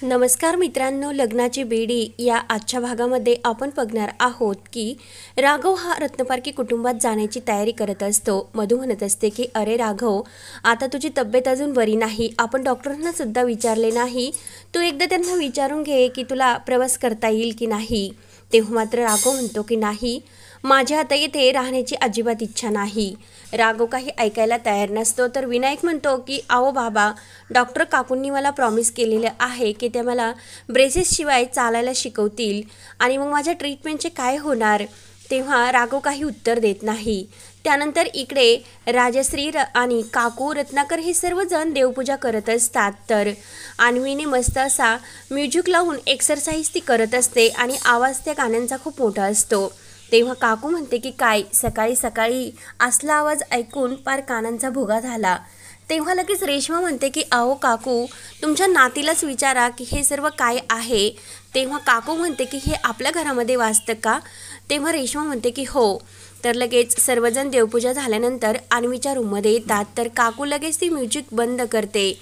नमस्कार मित्रांनो, लग्नाची बेडी या आजच्या भागामध्ये आपण बघणार आहोत की राघव हा रत्नपारखी कुटुंबात जाण्याची तयारी करत असतो। मधू म्हणत असते की अरे राघव, आता तुझी तब्येत अजून बरी नाही, आपण डॉक्टरांना सुद्धा विचारले नाही, तू एकदा त्यांना विचारून घे की तुला प्रवास करता येईल की नाही। तेव्हा मात्र राघव म्हणतो की नाही, माझ्या आता इथे राहण्याची अजिबात इच्छा नाही। राघव काही ऐकायला तयार नसतो। तर विनायक म्हणतो की आओ बाबा, डॉक्टर काकूंनी मला प्रॉमिस केलेलं आहे की ते मला ब्रेसेसशिवाय चालायला शिकवतील आणि मग माझ्या ट्रीटमेंटचे काय होणार। तेव्हा राघव काही उत्तर देत नाही। त्यानंतर इकडे राजश्री आणि काकू रत्नाकर हे सर्वजण देवपूजा करत असतात। तर अन्वीने मस्त असा म्युझिक लावून एक्सरसाइज ती करत असते आणि आवाज त्या गाण्यांचा खूप मोठा असतो। तेव्हा काकू म्हणते की काय सकाळी सकाळी असला आवाज ऐकून पार कानांचा भुगा झाला। तेव्हा लगेच रेश्मा म्हणते की अहो काकू, तुमच्या नातीलाच विचारा की हे सर्व काय आहे। तेव्हा काकू म्हणते की हे आपल्या घरामध्ये वाचतं का। तेव्हा रेश्मा म्हणते की हो। तर लगेच सर्वजण देवपूजा झाल्यानंतर अन्वीच्या रूममध्ये येतात। तर काकू लगेच ती म्युझिक बंद करते।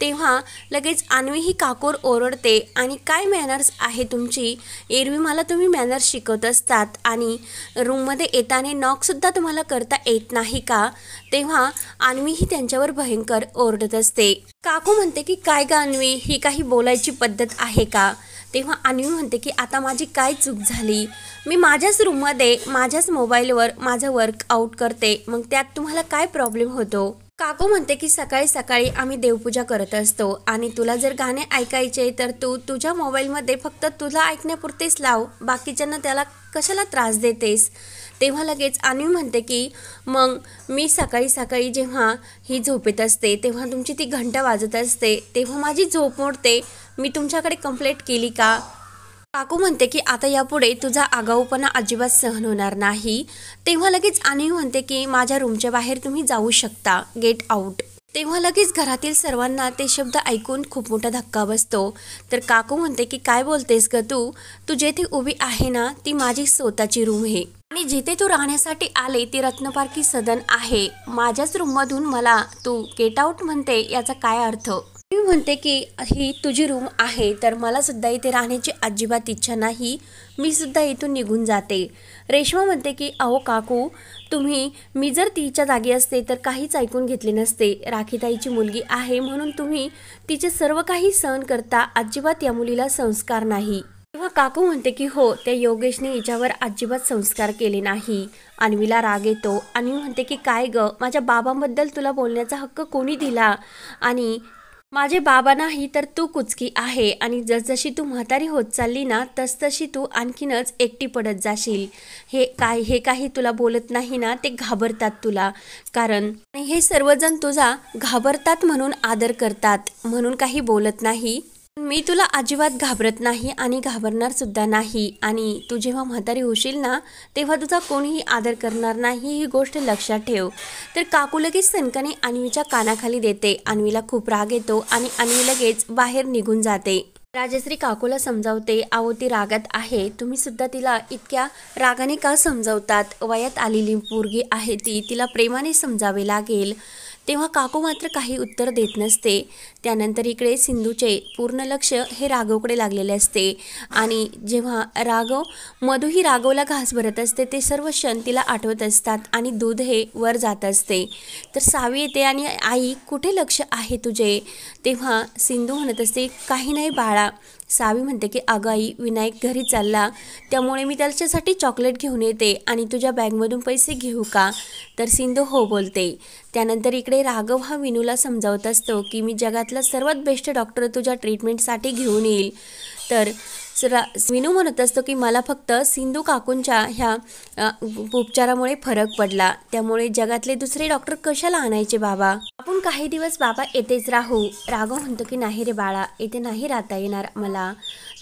तेव्हा लगेच अन्वी ही काकूवर ओरडते आणि काय मॅनर्स आहे तुमची, एरवी मला तुम्ही मॅनर्स शिकवत असतात आणि रूममध्ये येताना नॉकसुद्धा तुम्हाला करता येत नाही का। तेव्हा अन्वी ही त्यांच्यावर भयंकर ओरडत असते। काकू म्हणते की काय गा अन्वी, ही काही बोलायची पद्धत आहे का। तेव्हा अन्वी म्हणते की आता माझी काय चूक झाली, मी माझ्याच रूममध्ये माझ्याच मोबाईलवर माझं वर्कआउट करते, मग त्यात तुम्हाला काय प्रॉब्लेम होतो। काकू म्हणते की सकाळी सकाळी आम्ही देवपूजा करत असतो आणि तुला जर गाणे ऐकायचे तर तू तुझ्या मोबाईलमध्ये फक्त तुला ऐकण्यापुरतेच लाव, बाकीच्यांना त्याला कशाला त्रास देतेस। तेव्हा लगेच अन्वी म्हणते की मग मी सकाळी सकाळी जेव्हा ही झोपेत असते तेव्हा तुमची ती घंटा वाजत असते, तेव्हा माझी झोप मोडते, मी तुमच्याकडे कंप्लेंट केली का। काकू म्हणते की आता यापुढे तुझा आगाऊपणा अजिबात सहन होणार नाही। तेव्हा लगेच अन्वी म्हणते की माझ्या रूमच्या बाहेर तुम्ही जाऊ शकता, गेट आउट। तेव्हा लगेच घरातील सर्वांना ते शब्द ऐकून खूप मोठा धक्का बसतो। तर काकू म्हणते की काय बोलतेस ग तू जेथे उभी आहे ना ती माझी स्वतःची रूम आहे आणि जिथे तू राहण्यासाठी आले ती रत्नपारखी सदन आहे, माझ्याच रूममधून मला तू गेट आउट म्हणते, याचा काय अर्थ। मी म्हणते की ही तुझी रूम आहे तर मला सुद्धा इथे राहण्याची अजिबात इच्छा नाही, मी सुद्धा इथून निघून जाते। रेश्मा म्हणते की अहो काकू, मी जर तिच्या जागी असते तर काहीच ऐकून घेतले नसते, राखीताईची मुलगी आहे म्हणून तुम्ही तिचे सर्व काही सहन करता, अजिबात या मुलीला संस्कार नाही। तेव्हा काकू म्हणते की हो, त्या योगेशने हिच्यावर अजिबात संस्कार केले नाही। अन्वीला राग येतो। अन्वी म्हणते की काय ग, माझ्या बाबांबद्दल तुला बोलण्याचा हक्क कोणी दिला, आणि माझे बाबा नाही तर तू कुचकी आहे आणि जसजशी तू म्हातारी होत चालली ना तसतशी तू आणखीनच एकटी पडत जाशील। हे काही तुला बोलत नाही ना, ते घाबरतात तुला, कारण हे सर्वजण तुझा घाबरतात म्हणून आदर करतात, म्हणून काही बोलत नाही। मी तुला अजिबात घाबरत नाही आणि घाबरणार सुद्धा नाही, आणि तू जेव्हा म्हातारी होशील ना तेव्हा तुझा कोणीही आदर करणार नाही, ही गोष्ट लक्षात ठेव। तर काकू लगेच सनकाने अन्वीच्या कानाखाली देते। अन्वीला खूप राग येतो आणि अन्वी लगेच बाहेर निघून जाते। राजश्री काकूला समजावते, अहो ती रागात आहे, तुम्ही सुद्धा तिला इतक्या रागाने का समजावतात, वयात आलेली पोरगी आहे ती, तिला प्रेमाने समजावे लागेल। तेव्हा काकू मात्र काही उत्तर देत नसते। त्यानंतर इकडे सिंधूचे पूर्ण लक्ष हे राघवकडे लागलेले असते आणि जेव्हा मधू ही राघवला घास भरत असते ते सर्व क्षण तिला आठवत असतात आणि दूध हे वर जात असते। तर सावी येते आणि आई कुठे लक्ष आहे तुझे। तेव्हा सिंधू म्हणत असते काही नाही बाळा। सावी म्हणते की अगं आई, विनायक घरी चालला त्यामुळे मी त्याच्यासाठी चॉकलेट घेऊन येते आणि तुझ्या बॅगमधून पैसे घेऊ का। तर सिंधू हो बोलते। त्यानंतर इकडे राघव हा विनूला समजावत असतो की मी जगातला सर्वात बेस्ट डॉक्टर तुझ्या ट्रीटमेंटसाठी घेऊन येईल। तर विनू म्हणत असतो की मला फक्त सिंधू काकूंच्या ह्या उपचारामुळे फरक पडला, त्यामुळे जगातले दुसरे डॉक्टर कशाला आणायचे बाबा, आपण काही दिवस बाबा येथेच राहू। राघव म्हणतो की नाही रे बाळा, इथे नाही राहता येणार मला।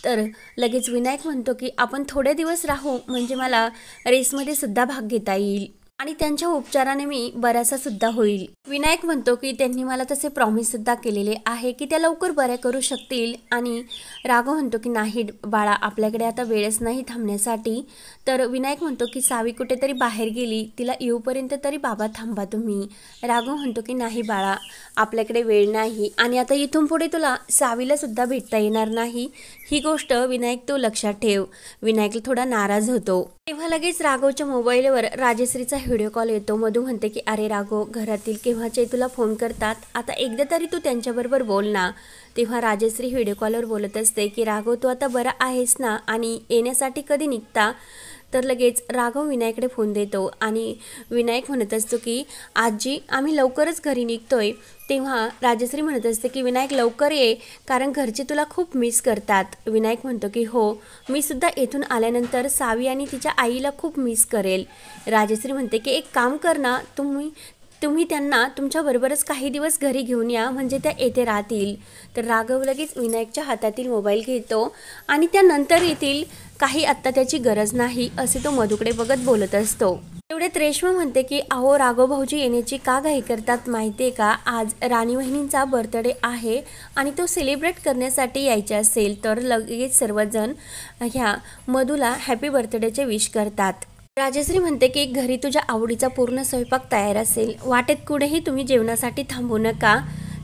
तर लगेच विनायक म्हणतो की आपण थोडे दिवस राहू, म्हणजे मला रेसमध्ये सुद्धा भाग घेता येईल। आणि त्यांच्या उपचाराने मी बऱ्याचसा सुद्धा होईल। विनायक म्हणतो की त्यांनी मला तसे प्रॉमिस सुद्धा केलेले आहे की त्या लवकर बऱ्या करू शकतील। आणि राघव म्हणतो की नाही बाळा, आपल्याकडे आता वेळच नाही थांबण्यासाठी। तर विनायक म्हणतो की सावी कुठेतरी बाहेर गेली, तिला येऊपर्यंत तरी बाबा थांबा तुम्ही। राघव म्हणतो की नाही बाळा, आपल्याकडे वेळ नाही आणि आता इथून पुढे तुला सावीला सुद्धा भेटता येणार नाही, ही गोष्ट विनायक तू लक्षात ठेव। विनायकला थोडा नाराज होतो। तेव्हा लगेच राघवच्या मोबाईलवर राजश्रीचा व्हिडिओ कॉल येतो। मधू म्हणते की अरे राघव, घरातील केव्हाचे तुला फोन करतात, आता एकदा तरी तू त्यांच्याबरोबर बोल ना। तेव्हा राजश्री व्हिडिओ कॉलवर बोलत असते की राघव, तू आता बरा आहेस ना आणि येण्यासाठी कधी निघता। तर लगेच राघव विनायकडे फोन देतो आणि विनायक म्हणत असतो की आजी, आम्ही लवकरच घरी निघतोय। तेव्हा राजश्री म्हणत असते की विनायक लवकर ये, कारण घरचे तुला खूप मिस करतात। विनायक म्हणतो की हो, मी सुद्धा इथून आल्यानंतर सावी आणि तिच्या आईला खूप मिस करेल। राजश्री म्हणते की एक काम कर ना, तुम्ही त्यांना तुमच्याबरोबरच काही दिवस घरी घेऊन या, म्हणजे त्या येथे राहतील। तर राघव लगेच विनायकच्या हातातील मोबाईल घेतो आणि त्यानंतर येतील, काही आत्ता त्याची गरज नाही, असे तो मधूकडे बघत बोलत असतो। तेवढ्यात रेश्मा म्हणते की अहो राघव भाऊजी येण्याची का घाई करतात माहिती आहे का, आज राणी वहिनींचा बर्थडे आहे आणि तो सेलिब्रेट करण्यासाठी यायचे असेल। तर लगेच सर्वजण ह्या मधूला हॅपी बर्थडेचे विश करतात। राजश्री म्हणते की घरी तुझ्या आवडीचा पूर्ण स्वयंपाक तयार असेल, वाटेत कुठेही तुम्ही जेवणासाठी थांबू नका।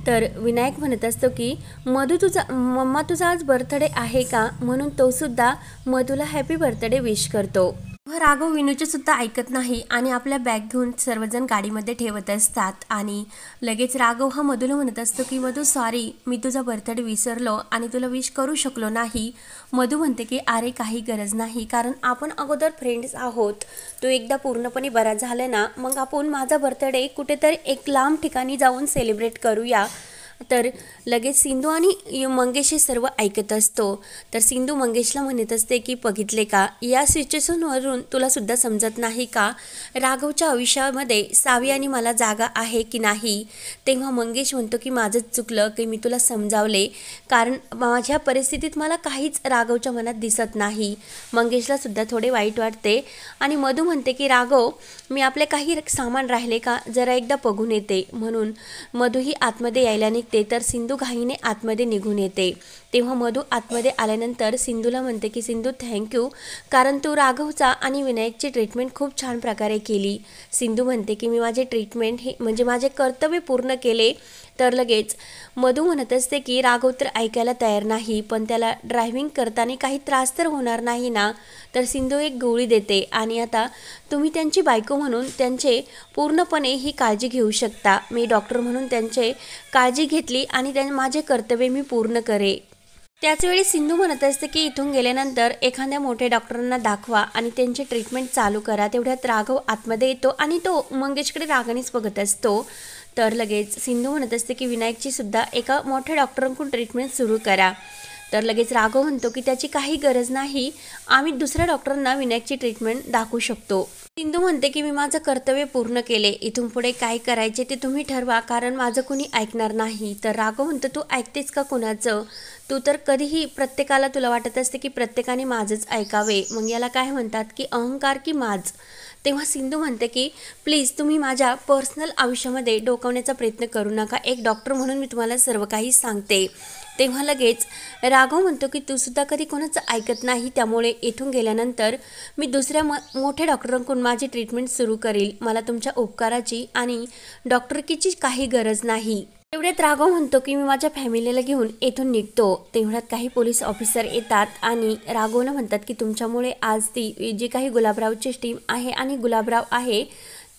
तर विनायक म्हणत असतो की मम्मा तुझा आज बर्थडे आहे का, म्हणून तो सुद्धा मधूला हॅपी बर्थडे विश करतो। राघव विनूचे सुद्धा ऐकत नाही आणि आपल्या बॅग घेऊन सर्वजण गाडीमध्ये ठेवत असतात। आणि लगेच राघव हा मधूला म्हणत असतो की मधू सॉरी, मी तुझा बर्थडे विसरलो आणि तुला विश करू शकलो नाही। मधू म्हणते की अरे काही गरज नाही, कारण आपण अगोदर फ्रेंड्स आहोत, तू एकदा पूर्णपणे बरा झाला ना, मग आपण माझा बर्थडे कुठेतरी एक लांब ठिकाणी जाऊन सेलिब्रेट करूया। तर लगेच सिंधू आणि मंगेश हे सर्व ऐकत असतो। तर सिंधू मंगेशला म्हणत असते की बघितले का, या सिच्युएशनवरून तुला सुद्धा समजत नाही का, राघवच्या आयुष्यामध्ये सावी आणि मला जागा आहे की नाही। तेव्हा मंगेश म्हणतो की माझंच चुकलं की मी तुला समजावले, कारण माझ्या परिस्थितीत मला काहीच राघवच्या मनात दिसत नाही। मंगेशला सुद्धा थोडे वाईट वाटते आणि मधू म्हणते की राघव, मी आपले काही सामान राहिले का जरा एकदा बघून येते। म्हणून मधूही आतमध्ये यायला निघते, तर सिंधू घाईने आतमध्ये निघून येते। तेव्हा मधू आतमध्ये आल्यानंतर सिंधूला म्हणते की सिंधू थँक्यू, कारण तू राघवचा आणि विनायकची ट्रीटमेंट खूप छान प्रकारे केली। सिंधू म्हणते की मी माझे ट्रीटमेंट हे म्हणजे माझे कर्तव्य पूर्ण केले। तर लगेच मधू म्हणत असते की राघव तर ऐकायला तयार नाही, पण त्याला ड्रायव्हिंग करताना काही त्रास तर होणार नाही ना। तर सिंधू एक गोळी देते आणि आता तुम्ही त्यांची बायको म्हणून त्यांचे पूर्णपणे ही काळजी घेऊ शकता। मी डॉक्टर म्हणून त्यांचे काळजी घेतली आणि माझे कर्तव्य मी पूर्ण करे। त्याचवेळी सिंधू म्हणत असते की इथून गेल्यानंतर एखाद्या मोठ्या डॉक्टरांना दाखवा आणि त्यांची ट्रीटमेंट चालू करा। तेवढ्यात राघव आतमध्ये येतो आणि तो मंगेशकडे रागानेच बघत असतो। तर लगेच सिंधू म्हणत असते की विनायकची सुद्धा एका मोठ्या डॉक्टरांकडून ट्रीटमेंट सुरू करा। तर लगेच राघव म्हणतो की त्याची काही गरज नाही, आम्ही दुसऱ्या डॉक्टरांना विनायकची ट्रीटमेंट दाखवू शकतो। सिंधू म्हणते की मी माझं कर्तव्य पूर्ण केले, इथून पुढे काय करायचे ते तुम्ही ठरवा, कारण माझं कुणी ऐकणार नाही। तर राघव म्हणतो तू ऐकतेस का कोणाचं, तू तर कधीही प्रत्येकाला तुला वाटत असते की प्रत्येकाने माझंच ऐकावे, मग याला काय म्हणतात की अहंकार की माज। तेव्हा सिंधू म्हणते की प्लीज तुम्ही माझ्या पर्सनल आयुष्यामध्ये डोकावण्याचा प्रयत्न करू नका, एक डॉक्टर म्हणून मी तुम्हाला सर्व काही सांगते। तेव्हा लगेच राघव म्हणतो की तू सुद्धा कधी कोणाचं ऐकत नाही, त्यामुळे इथून गेल्यानंतर मी दुसऱ्या मोठ्या डॉक्टरांकडून माझी ट्रीटमेंट सुरू करील, मला तुमच्या उपकाराची आणि डॉक्टरकीची काही गरज नाही। तेवढ्यात राघव म्हणतो की मी माझ्या फॅमिलीला घेऊन इथून निघतो। तेवढ्यात काही पोलीस ऑफिसर येतात आणि राघवला म्हणतात की तुमच्यामुळे आज ती जी काही गुलाबरावची टीम आहे आणि गुलाबराव आहे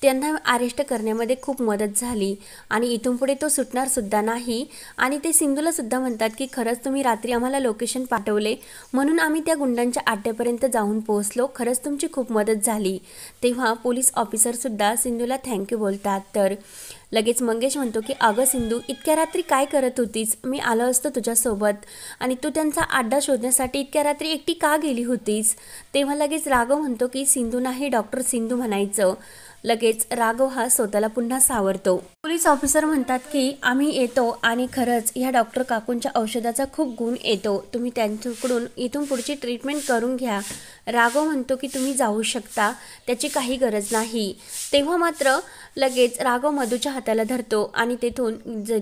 त्यांना अरेस्ट करण्यामध्ये खूप मदत झाली आणि इथून पुढे तो सुटणार सुद्धा नाही। आणि ते सिंधूला सुद्धा म्हणतात की खरंच तुम्ही रात्री आम्हाला लोकेशन पाठवले म्हणून आम्ही त्या गुंडांच्या अड्ड्यापर्यंत जाऊन पोहोचलो, खरंच तुमची खूप मदत झाली। तेव्हा पोलीस ऑफिसर सुद्धा सिंधूला थँक्यू बोलतात। तर लगेच मंगेश म्हणतो की अगं सिंधू, इतक्या रात्री काय करत होतीस, मी आलो असतो तुझ्यासोबत आणि तू त्यांचा अड्डा शोधण्यासाठी इतक्या रात्री एकटी का गेली होतीस। तेव्हा लगेच राघव म्हणतो की सिंधू नाही, डॉक्टर सिंधू म्हणायचं। लगेच राघव हा स्वतःला पुन्हा सावरतो। पोलीस ऑफिसर म्हणतात की आम्ही येतो आणि खरंच ह्या डॉक्टर काकूंच्या औषधाचा खूप गुण येतो, तुम्ही त्यांच्याकडून इथून पुढची ट्रीटमेंट करून घ्या. राघव म्हणतो की तुम्ही जाऊ शकता, त्याची काही गरज नाही. तेव्हा मात्र लगेच राघव मधूच्या हाताला धरतो आणि तेथून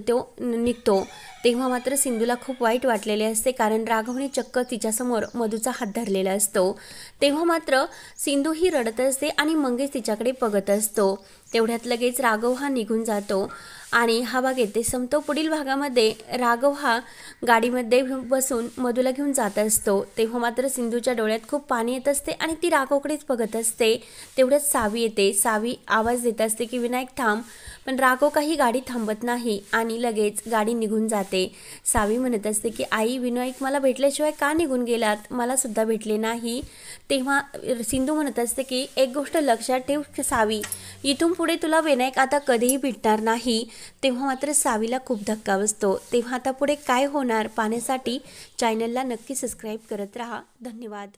तो निघतो. तेव्हा मात्र सिंधूला खूप वाईट वाटलेले असते, कारण राघवने चक्क तिच्यासमोर मधूचा हात धरलेला असतो. तेव्हा मात्र सिंधू ही रडत असते आणि मंगेश तिच्याकडे बघत असतो. तेवढ्यात लगेच राघव हा निघून जातो आणि हा भाग येथे संपतो. पुढील भागामध्ये राघव हा गाडीमध्ये बसून मधूला घेऊन जात असतो. तेव्हा मात्र सिंधूच्या डोळ्यात खूप पाणी येत असते आणि ती राघवकडेच बघत असते. तेवढ्यात सावी येते. सावी आवाज देत असते की विनायक थांब, पण राघव काही गाडी थांबत नाही आणि लगेच गाडी निघून जाते. सावी म्हणत असते की आई, विनायक मला भेटल्याशिवाय का निघून गेलात, मला सुद्धा भेटले नाही. तेव्हा सिंधू म्हणत असते की एक गोष्ट लक्षात ठेव सावी, इथून पुढे तुला विनायक आता कधीही भेटणार नाही. तेव्हा मात्र सावीला खूप धक्का बसतो. तेव्हा आता पुढे काय होणार पाहण्यासाठी चॅनलला नक्की सबस्क्राईब करत राहा. धन्यवाद.